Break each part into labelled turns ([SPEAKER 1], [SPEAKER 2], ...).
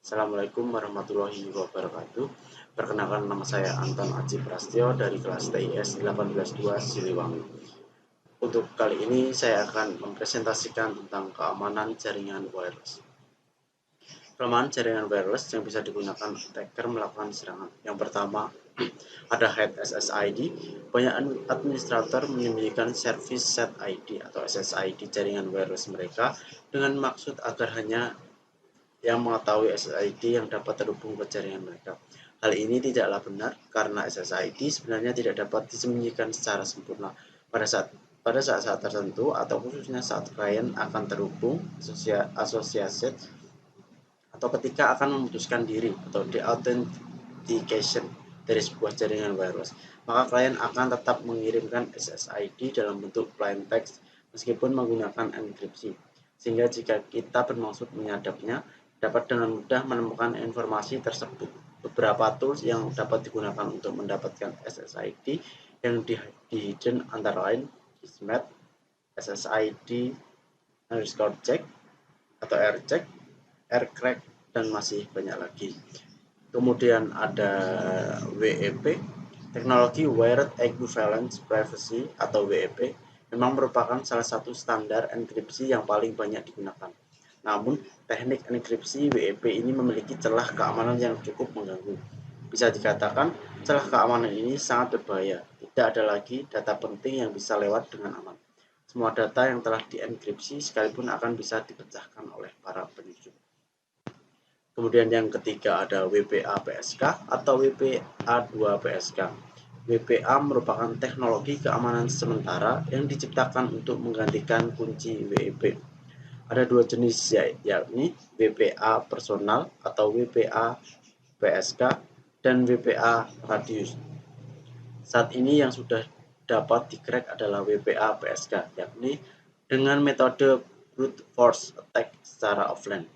[SPEAKER 1] Assalamualaikum warahmatullahi wabarakatuh. Perkenalkan, nama saya Anton Aji Prastyo dari kelas TIS 182 Siliwangi. Untuk kali ini saya akan mempresentasikan tentang keamanan jaringan wireless. Kelemahan jaringan wireless yang bisa digunakan attacker melakukan serangan. Yang pertama, ada hide SSID. Banyak administrator menyembunyikan service set ID atau SSID jaringan wireless mereka dengan maksud agar hanya yang mengetahui SSID yang dapat terhubung ke jaringan mereka. Hal ini tidaklah benar karena SSID sebenarnya tidak dapat disembunyikan secara sempurna pada saat tertentu atau khususnya saat klien akan terhubung asosiasi atau ketika akan memutuskan diri atau deauthentication dari sebuah jaringan wireless, maka klien akan tetap mengirimkan SSID dalam bentuk plain text meskipun menggunakan enkripsi, sehingga jika kita bermaksud menyadapnya, dapat dengan mudah menemukan informasi tersebut. Beberapa tools yang dapat digunakan untuk mendapatkan SSID yang di-hidden antara lain Ismet, SSID _check atau aircheck, aircrack, dan masih banyak lagi. Kemudian ada WEP, teknologi Wired Equivalence Privacy atau WEP, memang merupakan salah satu standar enkripsi yang paling banyak digunakan. Namun, teknik enkripsi WEP ini memiliki celah keamanan yang cukup mengganggu. Bisa dikatakan, celah keamanan ini sangat berbahaya. Tidak ada lagi data penting yang bisa lewat dengan aman. Semua data yang telah dienkripsi sekalipun akan bisa dipecahkan oleh para penyusup. Kemudian yang ketiga ada WPA PSK atau WPA2 PSK. WPA merupakan teknologi keamanan sementara yang diciptakan untuk menggantikan kunci WEP. Ada dua jenis, yakni WPA personal atau WPA PSK dan WPA radius. Saat ini yang sudah dapat di-crack adalah WPA PSK, yakni dengan metode brute force attack secara offline.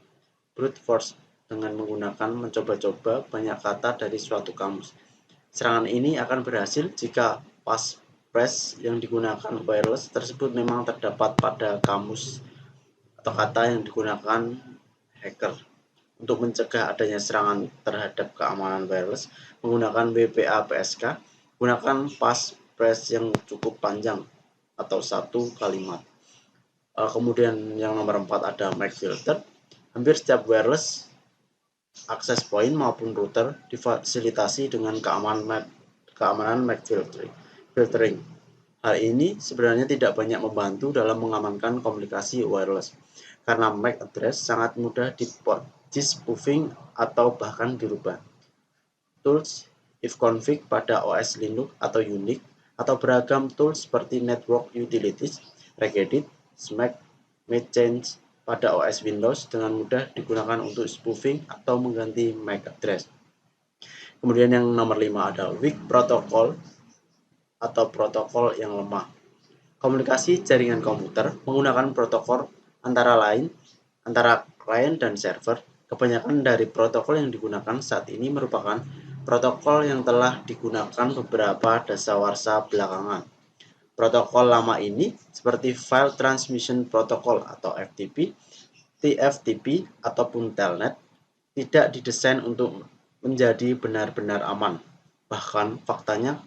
[SPEAKER 1] Brute force dengan menggunakan mencoba-coba banyak kata dari suatu kamus. Serangan ini akan berhasil jika passphrase yang digunakan wireless tersebut memang terdapat pada kamus atau kata yang digunakan hacker. Untuk mencegah adanya serangan terhadap keamanan wireless menggunakan WPA PSK, gunakan passphrase yang cukup panjang atau satu kalimat. Kemudian yang nomor 4 ada MAC filter. Hampir setiap wireless access point maupun router difasilitasi dengan keamanan MAC filtering. Hal ini sebenarnya tidak banyak membantu dalam mengamankan komunikasi wireless, karena MAC address sangat mudah di-spoofing atau bahkan dirubah. Tools ifconfig pada OS Linux atau Unix atau beragam tools seperti Network Utilities, Regedit, SMAC, MakeChange pada OS Windows dengan mudah digunakan untuk spoofing atau mengganti MAC address. Kemudian yang nomor 5 ada weak protocol atau protokol yang lemah. Komunikasi jaringan komputer menggunakan protokol antara klien dan server. Kebanyakan dari protokol yang digunakan saat ini merupakan protokol yang telah digunakan beberapa dasawarsa belakangan. Protokol lama ini seperti File Transmission Protocol atau FTP, TFTP, ataupun Telnet tidak didesain untuk menjadi benar-benar aman. Bahkan faktanya,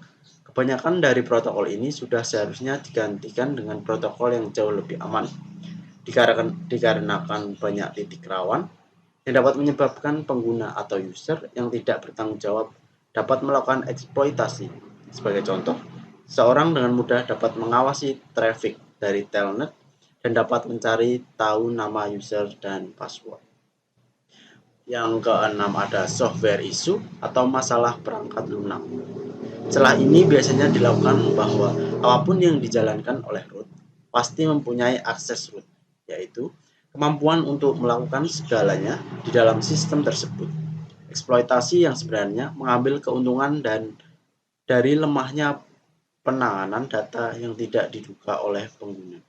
[SPEAKER 1] kebanyakan dari protokol ini sudah seharusnya digantikan dengan protokol yang jauh lebih aman. Dikarenakan banyak titik rawan yang dapat menyebabkan pengguna atau user yang tidak bertanggung jawab dapat melakukan eksploitasi. Sebagai contoh, seorang dengan mudah dapat mengawasi traffic dari telnet dan dapat mencari tahu nama user dan password. Yang keenam ada software issue atau masalah perangkat lunak. Celah ini biasanya dilakukan bahwa apapun yang dijalankan oleh root pasti mempunyai akses root, yaitu kemampuan untuk melakukan segalanya di dalam sistem tersebut. Eksploitasi yang sebenarnya mengambil keuntungan dan dari lemahnya penanganan data yang tidak diduga oleh pengguna.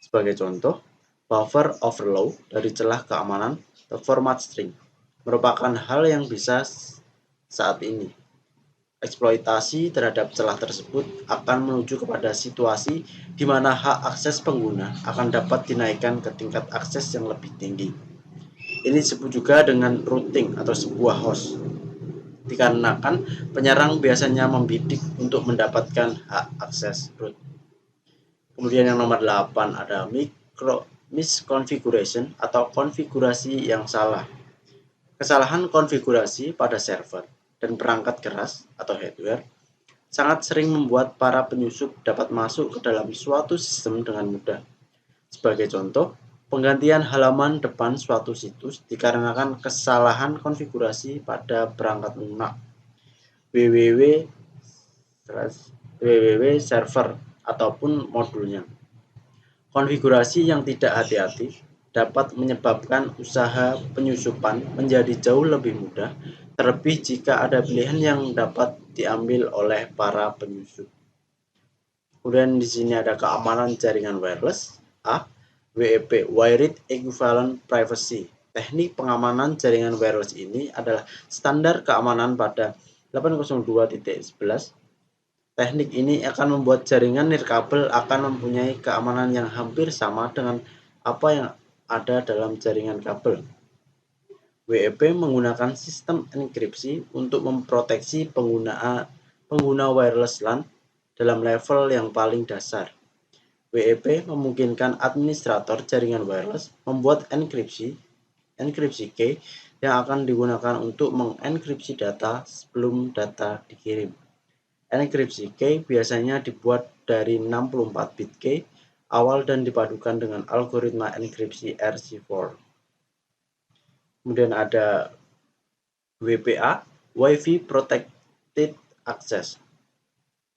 [SPEAKER 1] Sebagai contoh, buffer overflow dari celah keamanan atau format string merupakan hal yang bisa saat ini. Eksploitasi terhadap celah tersebut akan menuju kepada situasi di mana hak akses pengguna akan dapat dinaikkan ke tingkat akses yang lebih tinggi. Ini disebut juga dengan routing atau sebuah host, dikarenakan penyerang biasanya membidik untuk mendapatkan hak akses root. Kemudian yang nomor 8 ada misconfiguration atau konfigurasi yang salah. Kesalahan konfigurasi pada server dan perangkat keras atau hardware sangat sering membuat para penyusup dapat masuk ke dalam suatu sistem dengan mudah. Sebagai contoh, penggantian halaman depan suatu situs dikarenakan kesalahan konfigurasi pada perangkat lunak www server ataupun modulnya. Konfigurasi yang tidak hati-hati dapat menyebabkan usaha penyusupan menjadi jauh lebih mudah, terlebih jika ada pilihan yang dapat diambil oleh para penyusup. Kemudian di sini ada keamanan jaringan wireless. A. WEP, Wired Equivalent Privacy. Teknik pengamanan jaringan wireless ini adalah standar keamanan pada 802.11. Teknik ini akan membuat jaringan nirkabel akan mempunyai keamanan yang hampir sama dengan apa yang ada dalam jaringan kabel. WEP menggunakan sistem enkripsi untuk memproteksi pengguna wireless LAN dalam level yang paling dasar. WEP memungkinkan administrator jaringan wireless membuat enkripsi key yang akan digunakan untuk mengenkripsi data sebelum data dikirim. Enkripsi key biasanya dibuat dari 64 bit key awal dan dipadukan dengan algoritma enkripsi RC4. Kemudian ada WPA, Wi-Fi Protected Access.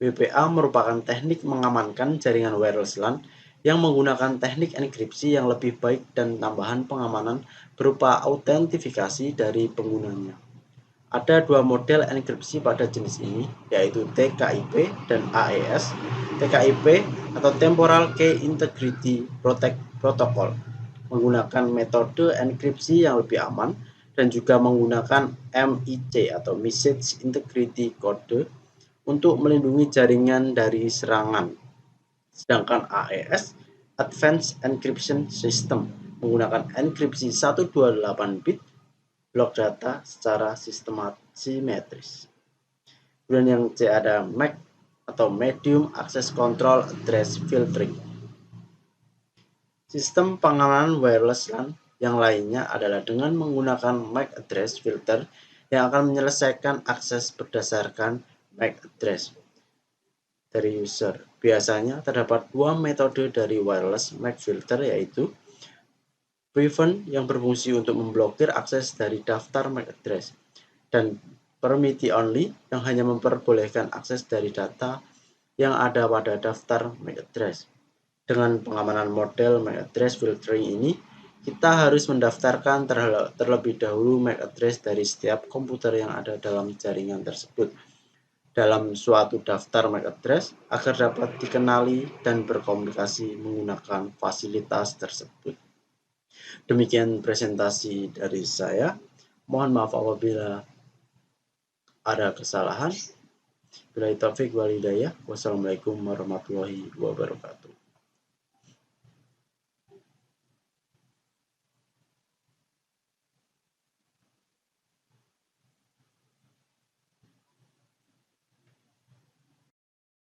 [SPEAKER 1] WPA merupakan teknik mengamankan jaringan wireless LAN yang menggunakan teknik enkripsi yang lebih baik dan tambahan pengamanan berupa autentifikasi dari penggunanya. Ada dua model enkripsi pada jenis ini, yaitu TKIP dan AES. TKIP atau Temporal Key Integrity Protocol menggunakan metode enkripsi yang lebih aman dan juga menggunakan MIC atau Message Integrity Code untuk melindungi jaringan dari serangan. Sedangkan AES, Advanced Encryption System, menggunakan enkripsi 128 bit blok data secara simetris. Kemudian yang C ada MAC atau Medium Access Control Address Filtering. Sistem pengamanan wireless LAN yang lainnya adalah dengan menggunakan MAC address filter yang akan menyelesaikan akses berdasarkan MAC address dari user. Biasanya terdapat dua metode dari wireless MAC filter, yaitu prevent yang berfungsi untuk memblokir akses dari daftar MAC address dan permit only yang hanya memperbolehkan akses dari data yang ada pada daftar MAC address. Dengan pengamanan model MAC address filtering ini, kita harus mendaftarkan terlebih dahulu MAC address dari setiap komputer yang ada dalam jaringan tersebut dalam suatu daftar MAC address agar dapat dikenali dan berkomunikasi menggunakan fasilitas tersebut. Demikian presentasi dari saya. Mohon maaf apabila ada kesalahan. Billahi taufik wal hidayah. Wassalamualaikum warahmatullahi wabarakatuh.